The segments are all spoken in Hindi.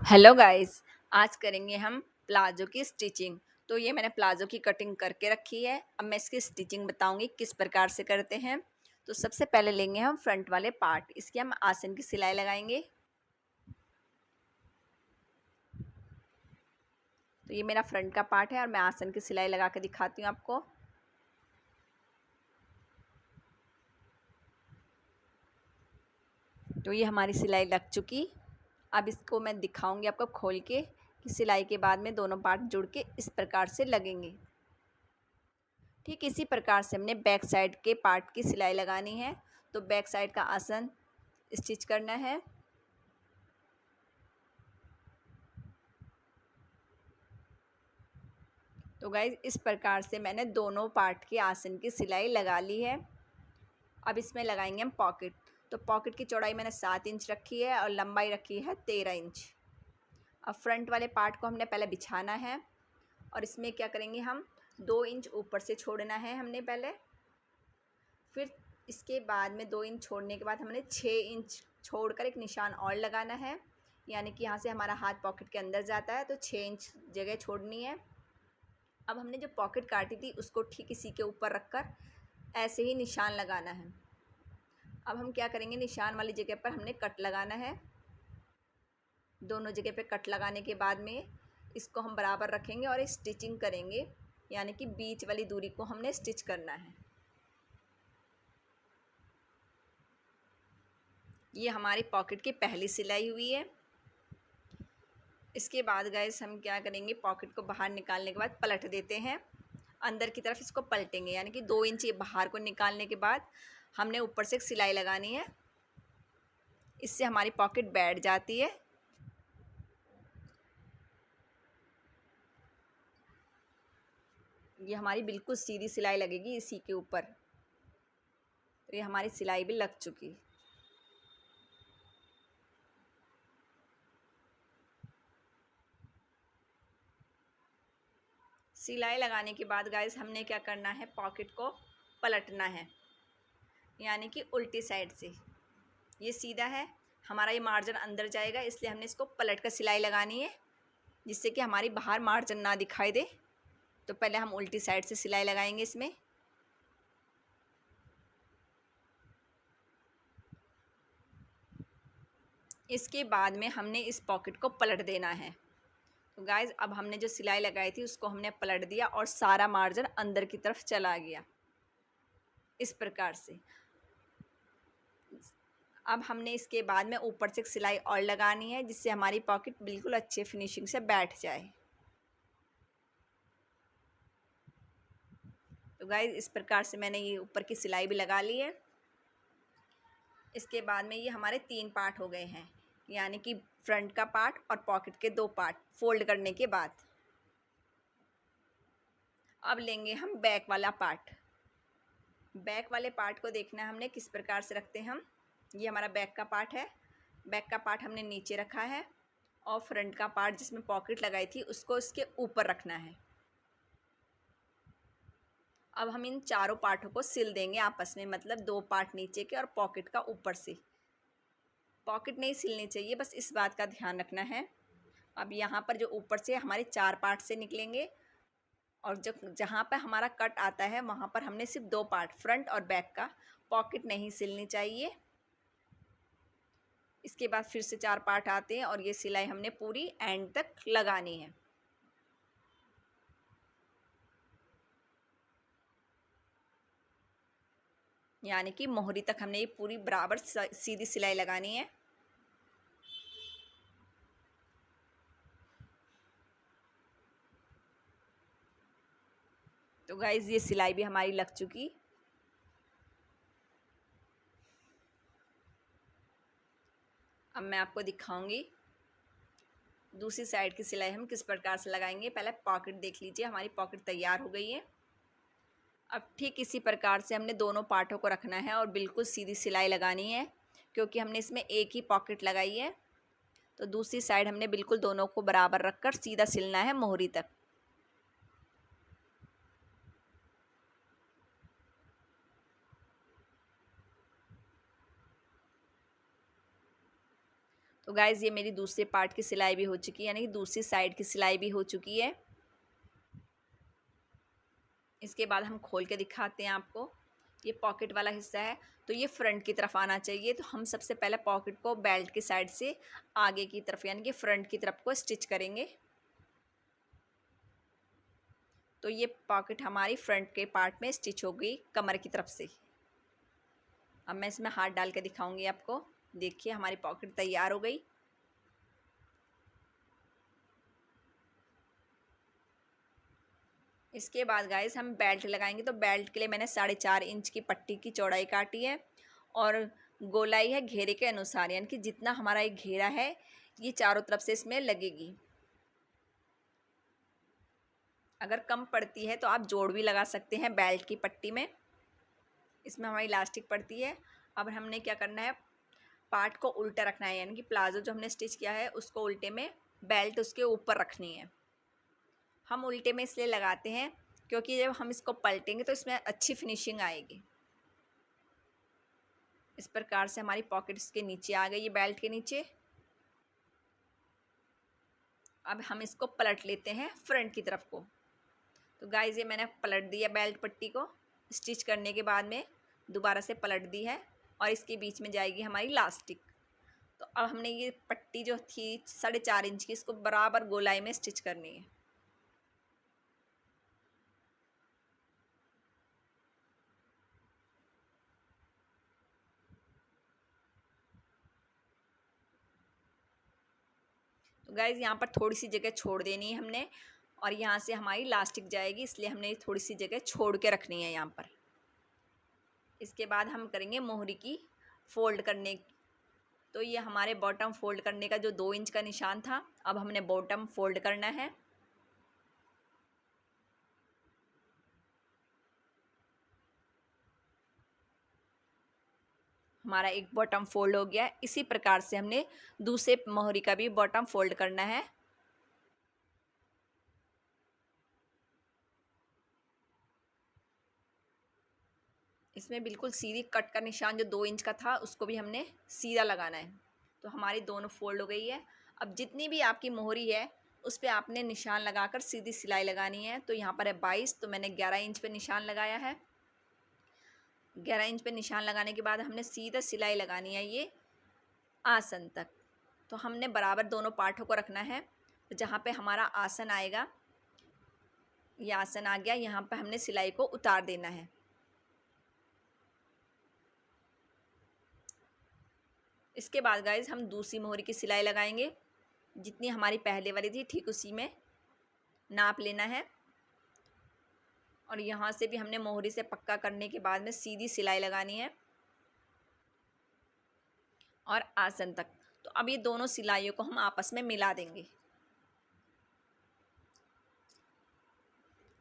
Hello guys. आज करेंगे हम प्लाजो की स्टिचिंग। तो ये मैंने प्लाजो की कटिंग करके रखी है। अब मैं इसकी स्टिचिंग बताऊंगी किस प्रकार से करते हैं। तो सबसे पहले लेंगे हम फ्रंट वाले पार्ट, इसकी हम आसन की सिलाई लगाएंगे। तो ये मेरा फ्रंट का पार्ट है और मैं आसन की सिलाई लगा के दिखाती हूँ आपको। तो ये हमारी सिलाई लग चुकी। अब इसको मैं दिखाऊंगी आपको खोल के कि सिलाई के बाद में दोनों पार्ट जुड़ के इस प्रकार से लगेंगे। ठीक इसी प्रकार से हमने बैक साइड के पार्ट की सिलाई लगानी है। तो बैक साइड का आसन स्टिच करना है। तो गाइज इस प्रकार से मैंने दोनों पार्ट के आसन की सिलाई लगा ली है। अब इसमें लगाएंगे हम पॉकेट। तो पॉकेट की चौड़ाई मैंने 7 इंच रखी है और लंबाई रखी है 13 इंच। अब फ्रंट वाले पार्ट को हमने पहले बिछाना है और इसमें क्या करेंगे, हम 2 इंच ऊपर से छोड़ना है हमने पहले। फिर इसके बाद में 2 इंच छोड़ने के बाद हमने 6 इंच छोड़कर एक निशान और लगाना है। यानी कि यहाँ से हमारा हाथ पॉकेट के अंदर जाता है तो 6 इंच जगह छोड़नी है। अब हमने जो पॉकेट काटी थी उसको ठीक इसी के ऊपर रखकर ऐसे ही निशान लगाना है। अब हम क्या करेंगे, निशान वाली जगह पर हमने कट लगाना है। दोनों जगह पे कट लगाने के बाद में इसको हम बराबर रखेंगे और स्टिचिंग करेंगे। यानी कि बीच वाली दूरी को हमने स्टिच करना है। ये हमारी पॉकेट की पहली सिलाई हुई है। इसके बाद गाइस हम क्या करेंगे, पॉकेट को बाहर निकालने के बाद पलट देते हैं। अंदर की तरफ इसको पलटेंगे, यानी कि 2 इंच बाहर को निकालने के बाद हमने ऊपर से एक सिलाई लगानी है। इससे हमारी पॉकेट बैठ जाती है। ये हमारी बिल्कुल सीधी सिलाई लगेगी इसी के ऊपर। तो ये हमारी सिलाई भी लग चुकी। सिलाई लगाने के बाद गाइस हमने क्या करना है, पॉकेट को पलटना है, यानी कि उल्टी साइड से। ये सीधा है, हमारा ये मार्जिन अंदर जाएगा, इसलिए हमने इसको पलट कर सिलाई लगानी है जिससे कि हमारी बाहर मार्जिन ना दिखाई दे। तो पहले हम उल्टी साइड से सिलाई लगाएंगे इसमें। इसके बाद में हमने इस पॉकेट को पलट देना है। तो गाइज अब हमने जो सिलाई लगाई थी उसको हमने पलट दिया और सारा मार्जिन अंदर की तरफ चला गया इस प्रकार से। अब हमने इसके बाद में ऊपर से एक सिलाई और लगानी है जिससे हमारी पॉकेट बिल्कुल अच्छे फिनिशिंग से बैठ जाए। तो गाइज इस प्रकार से मैंने ये ऊपर की सिलाई भी लगा ली है। इसके बाद में ये हमारे 3 पार्ट हो गए हैं, यानी कि फ्रंट का पार्ट और पॉकेट के 2 पार्ट फोल्ड करने के बाद। अब लेंगे हम बैक वाला पार्ट। बैक वाले पार्ट को देखना है हमने किस प्रकार से रखते हैं हम। ये हमारा बैक का पार्ट है। बैक का पार्ट हमने नीचे रखा है और फ्रंट का पार्ट जिसमें पॉकेट लगाई थी उसको इसके ऊपर रखना है। अब हम इन चारों पार्टों को सिल देंगे आपस में, मतलब 2 पार्ट नीचे के और पॉकेट का ऊपर से। पॉकेट नहीं सिलनी चाहिए, बस इस बात का ध्यान रखना है। अब यहाँ पर जो ऊपर से हमारे 4 पार्ट से निकलेंगे और जब जहाँ पर हमारा कट आता है वहाँ पर हमने सिर्फ 2 पार्ट फ्रंट और बैक का, पॉकेट नहीं सिलनी चाहिए। इसके बाद फिर से 4 पार्ट आते हैं और ये सिलाई हमने पूरी एंड तक लगानी है। यानी कि मोहरी तक हमने ये पूरी बराबर सीधी सिलाई लगानी है। तो गाइज ये सिलाई भी हमारी लग चुकी। अब मैं आपको दिखाऊंगी दूसरी साइड की सिलाई हम किस प्रकार से लगाएंगे। पहले पॉकेट देख लीजिए, हमारी पॉकेट तैयार हो गई है। अब ठीक इसी प्रकार से हमने दोनों पार्टों को रखना है और बिल्कुल सीधी सिलाई लगानी है, क्योंकि हमने इसमें एक ही पॉकेट लगाई है। तो दूसरी साइड हमने बिल्कुल दोनों को बराबर रखकर सीधा सिलना है मोहरी तक। तो गाइज़ ये मेरी दूसरे पार्ट की सिलाई भी हो चुकी है, यानी कि दूसरी साइड की सिलाई भी हो चुकी है। इसके बाद हम खोल के दिखाते हैं आपको। ये पॉकेट वाला हिस्सा है, तो ये फ्रंट की तरफ आना चाहिए। तो हम सबसे पहले पॉकेट को बेल्ट की साइड से आगे की तरफ यानी कि फ्रंट की तरफ को स्टिच करेंगे। तो ये पॉकेट हमारी फ्रंट के पार्ट में स्टिच हो गई कमर की तरफ से। अब मैं इसमें हाथ डाल के दिखाऊंगी आपको। देखिए हमारी पॉकेट तैयार हो गई। इसके बाद गाइस हम बेल्ट लगाएंगे। तो बेल्ट के लिए मैंने 4.5 इंच की पट्टी की चौड़ाई काटी है और गोलाई है घेरे के अनुसार, यानी कि जितना हमारा एक घेरा है ये चारों तरफ से इसमें लगेगी। अगर कम पड़ती है तो आप जोड़ भी लगा सकते हैं बेल्ट की पट्टी में। इसमें हमारी इलास्टिक पड़ती है। अब हमने क्या करना है, पार्ट को उल्टा रखना है, यानी कि प्लाजो जो हमने स्टिच किया है उसको उल्टे में, बेल्ट उसके ऊपर रखनी है। हम उल्टे में इसलिए लगाते हैं क्योंकि जब हम इसको पलटेंगे तो इसमें अच्छी फिनिशिंग आएगी। इस प्रकार से हमारी पॉकेट इसके नीचे आ गई, ये बेल्ट के नीचे। अब हम इसको पलट लेते हैं फ्रंट की तरफ को। तो गाइस ये मैंने पलट दिया बेल्ट पट्टी को, स्टिच करने के बाद में दोबारा से पलट दी है और इसके बीच में जाएगी हमारी इलास्टिक। तो अब हमने ये पट्टी जो थी 4.5 इंच की, इसको बराबर गोलाई में स्टिच करनी है। तो गाइज़ यहाँ पर थोड़ी सी जगह छोड़ देनी है हमने, और यहाँ से हमारी इलास्टिक जाएगी, इसलिए हमने थोड़ी सी जगह छोड़ के रखनी है यहाँ पर। इसके बाद हम करेंगे मोहरी की फोल्ड करने। तो ये हमारे बॉटम फोल्ड करने का जो 2 इंच का निशान था, अब हमने बॉटम फोल्ड करना है। हमारा एक बॉटम फोल्ड हो गया। इसी प्रकार से हमने दूसरे मोहरी का भी बॉटम फोल्ड करना है। इसमें बिल्कुल सीधी कट का निशान जो 2 इंच का था उसको भी हमने सीधा लगाना है। तो हमारी दोनों फोल्ड हो गई है। अब जितनी भी आपकी मोहरी है उस पर आपने निशान लगाकर सीधी सिलाई लगानी है। तो यहाँ पर है 22, तो मैंने 11 इंच पे निशान लगाया है। 11 इंच पे निशान लगाने के बाद हमने सीधा सिलाई लगानी है ये आसन तक। तो हमने बराबर दोनों पार्टों को रखना है। तो जहाँ पे हमारा आसन आएगा, ये आसन आ गया, यहाँ पे हमने सिलाई को उतार देना है। इसके बाद गाइज हम दूसरी मोहरी की सिलाई लगाएंगे। जितनी हमारी पहले वाली थी ठीक उसी में नाप लेना है, और यहाँ से भी हमने मोहरी से पक्का करने के बाद में सीधी सिलाई लगानी है और आसन तक। तो अब ये दोनों सिलाइयों को हम आपस में मिला देंगे।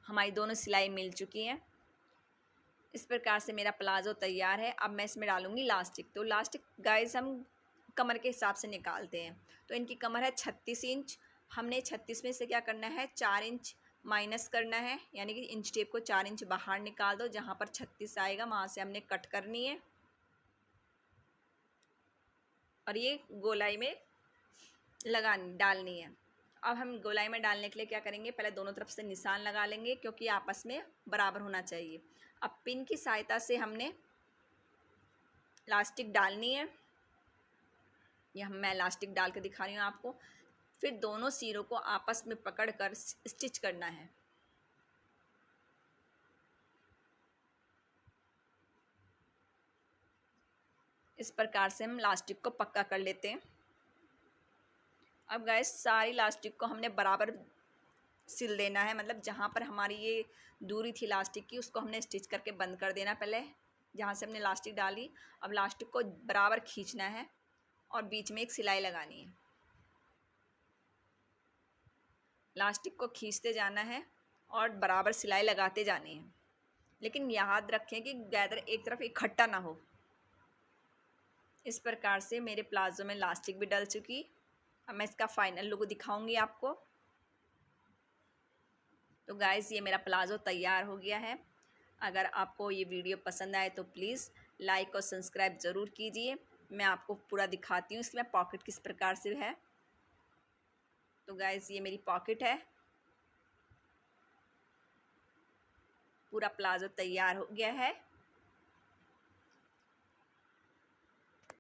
हमारी दोनों सिलाई मिल चुकी हैं। इस प्रकार से मेरा प्लाजो तैयार है। अब मैं इसमें डालूंगी इलास्टिक। तो इलास्टिक गाइस हम कमर के हिसाब से निकालते हैं। तो इनकी कमर है 36 इंच। हमने 36 में से क्या करना है, 4 इंच माइनस करना है, यानी कि इंच टेप को 4 इंच बाहर निकाल दो। जहाँ पर 36 आएगा वहाँ से हमने कट करनी है और ये गोलाई में डालनी है। अब हम गोलाई में डालने के लिए क्या करेंगे, पहले दोनों तरफ से निशान लगा लेंगे क्योंकि आपस में बराबर होना चाहिए। अब पिन की सहायता से हमने इलास्टिक डालनी है। यह मैं इलास्टिक डाल के दिखा रही हूँ आपको। फिर दोनों सिरों को आपस में पकड़कर स्टिच करना है। इस प्रकार से हम इलास्टिक को पक्का कर लेते हैं। अब गैस सारी इलास्टिक को हमने बराबर सिल देना है, मतलब जहाँ पर हमारी ये दूरी थी इलास्टिक की उसको हमने स्टिच करके बंद कर देना। पहले जहाँ से हमने इलास्टिक डाली, अब इलास्टिक को बराबर खींचना है और बीच में एक सिलाई लगानी है। इलास्टिक को खींचते जाना है और बराबर सिलाई लगाते जानी है, लेकिन याद रखें कि गैदर एक तरफ इकट्ठा ना हो। इस प्रकार से मेरे प्लाजो में इलास्टिक भी डल चुकी। अब मैं इसका फाइनल लुक दिखाऊंगी आपको। तो गाइज़ ये मेरा प्लाजो तैयार हो गया है। अगर आपको ये वीडियो पसंद आए तो प्लीज़ लाइक और सब्सक्राइब ज़रूर कीजिए। मैं आपको पूरा दिखाती हूँ इसमें पॉकेट किस प्रकार से है। तो गाइस ये मेरी पॉकेट है, पूरा प्लाजो तैयार हो गया है।